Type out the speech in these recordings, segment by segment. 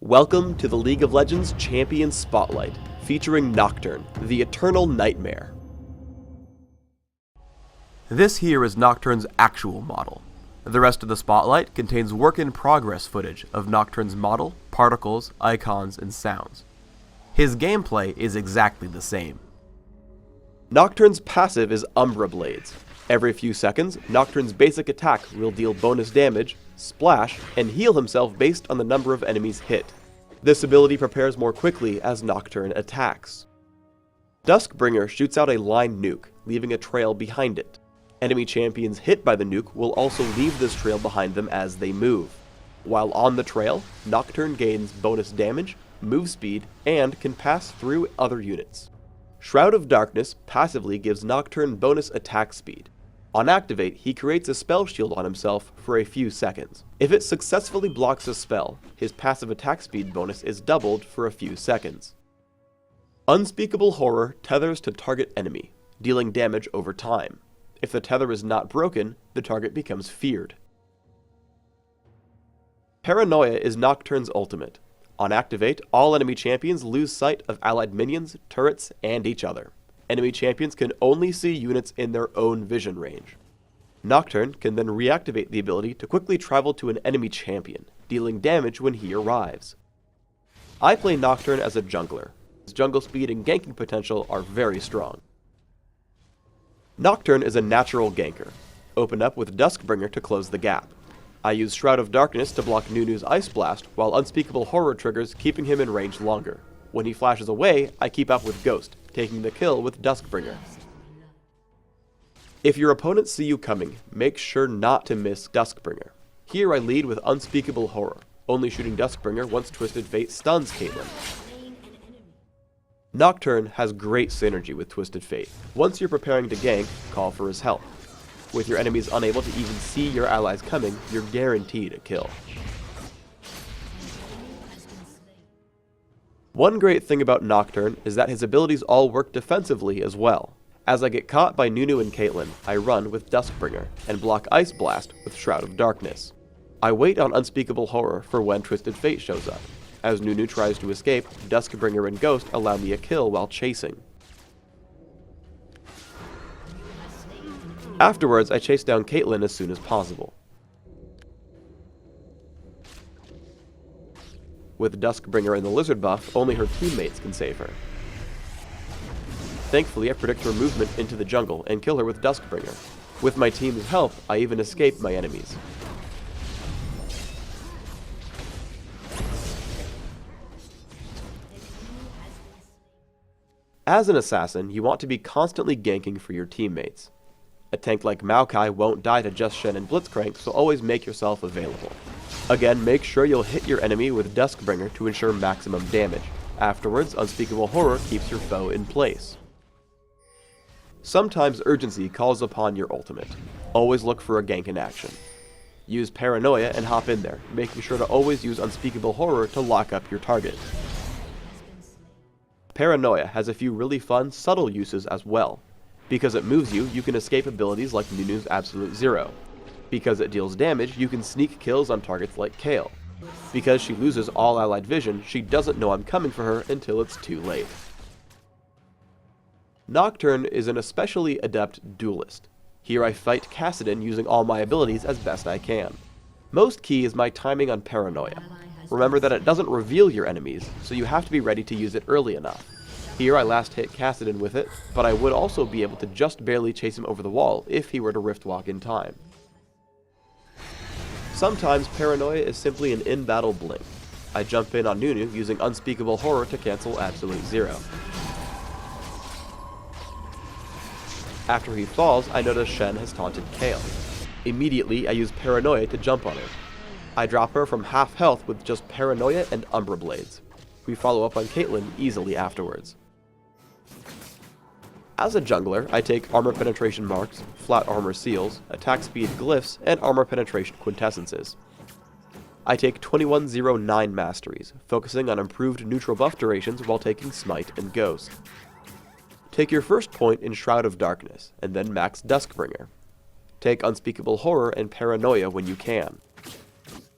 Welcome to the League of Legends Champion Spotlight, featuring Nocturne, the Eternal Nightmare. This here is Nocturne's actual model. The rest of the Spotlight contains work-in-progress footage of Nocturne's model, particles, icons, and sounds. His gameplay is exactly the same. Nocturne's passive is Umbra Blades. Every few seconds, Nocturne's basic attack will deal bonus damage, splash, and heal himself based on the number of enemies hit. This ability prepares more quickly as Nocturne attacks. Duskbringer shoots out a line nuke, leaving a trail behind it. Enemy champions hit by the nuke will also leave this trail behind them as they move. While on the trail, Nocturne gains bonus damage, move speed, and can pass through other units. Shroud of Darkness passively gives Nocturne bonus attack speed. On activate, he creates a spell shield on himself for a few seconds. If it successfully blocks a spell, his passive attack speed bonus is doubled for a few seconds. Unspeakable Horror tethers to target enemy, dealing damage over time. If the tether is not broken, the target becomes feared. Paranoia is Nocturne's ultimate. On activate, all enemy champions lose sight of allied minions, turrets, and each other. Enemy champions can only see units in their own vision range. Nocturne can then reactivate the ability to quickly travel to an enemy champion, dealing damage when he arrives. I play Nocturne as a jungler. His jungle speed and ganking potential are very strong. Nocturne is a natural ganker. Open up with Duskbringer to close the gap. I use Shroud of Darkness to block Nunu's Ice Blast, while Unspeakable Horror triggers, keeping him in range longer. When he flashes away, I keep up with Ghost, taking the kill with Duskbringer. If your opponents see you coming, make sure not to miss Duskbringer. Here I lead with Unspeakable Horror, only shooting Duskbringer once Twisted Fate stuns Caitlyn. Nocturne has great synergy with Twisted Fate. Once you're preparing to gank, call for his help. With your enemies unable to even see your allies coming, you're guaranteed a kill. One great thing about Nocturne is that his abilities all work defensively as well. As I get caught by Nunu and Caitlyn, I run with Duskbringer, and block Ice Blast with Shroud of Darkness. I wait on Unspeakable Horror for when Twisted Fate shows up. As Nunu tries to escape, Duskbringer and Ghost allow me a kill while chasing. Afterwards, I chase down Caitlyn as soon as possible. With Duskbringer and the Lizard buff, only her teammates can save her. Thankfully, I predict her movement into the jungle and kill her with Duskbringer. With my team's help, I even escape my enemies. As an assassin, you want to be constantly ganking for your teammates. A tank like Maokai won't die to Just Shen and Blitzcrank, so always make yourself available. Again, make sure you'll hit your enemy with Duskbringer to ensure maximum damage. Afterwards, Unspeakable Horror keeps your foe in place. Sometimes urgency calls upon your ultimate. Always look for a gank in action. Use Paranoia and hop in there, making sure to always use Unspeakable Horror to lock up your target. Paranoia has a few really fun, subtle uses as well. Because it moves you, you can escape abilities like Nunu's Absolute Zero. Because it deals damage, you can sneak kills on targets like Kayle. Because she loses all allied vision, she doesn't know I'm coming for her until it's too late. Nocturne is an especially adept duelist. Here I fight Kassadin using all my abilities as best I can. Most key is my timing on Paranoia. Remember that it doesn't reveal your enemies, so you have to be ready to use it early enough. Here I last hit Kassadin with it, but I would also be able to just barely chase him over the wall if he were to Rift Walk in time. Sometimes Paranoia is simply an in-battle blink. I jump in on Nunu using Unspeakable Horror to cancel Absolute Zero. After he falls, I notice Shen has taunted Kayle. Immediately, I use Paranoia to jump on her. I drop her from half health with just Paranoia and Umbra Blades. We follow up on Caitlyn easily afterwards. As a jungler, I take Armor Penetration Marks, Flat Armor Seals, Attack Speed Glyphs, and Armor Penetration Quintessences. I take 2109 Masteries, focusing on improved neutral buff durations while taking Smite and Ghost. Take your first point in Shroud of Darkness, and then max Duskbringer. Take Unspeakable Horror and Paranoia when you can.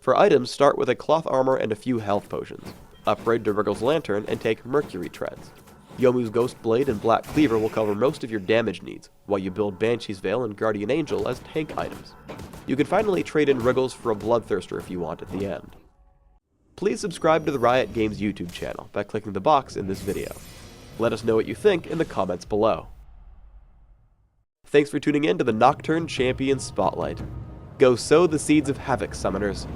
For items, start with a cloth armor and a few health potions. Upgrade to Wriggle's Lantern and take Mercury Treads. Yomu's Ghost Blade and Black Cleaver will cover most of your damage needs, while you build Banshee's Veil and Guardian Angel as tank items. You can finally trade in Wriggles for a Bloodthirster if you want at the end. Please subscribe to the Riot Games YouTube channel by clicking the box in this video. Let us know what you think in the comments below. Thanks for tuning in to the Nocturne Champion Spotlight. Go sow the seeds of havoc, summoners.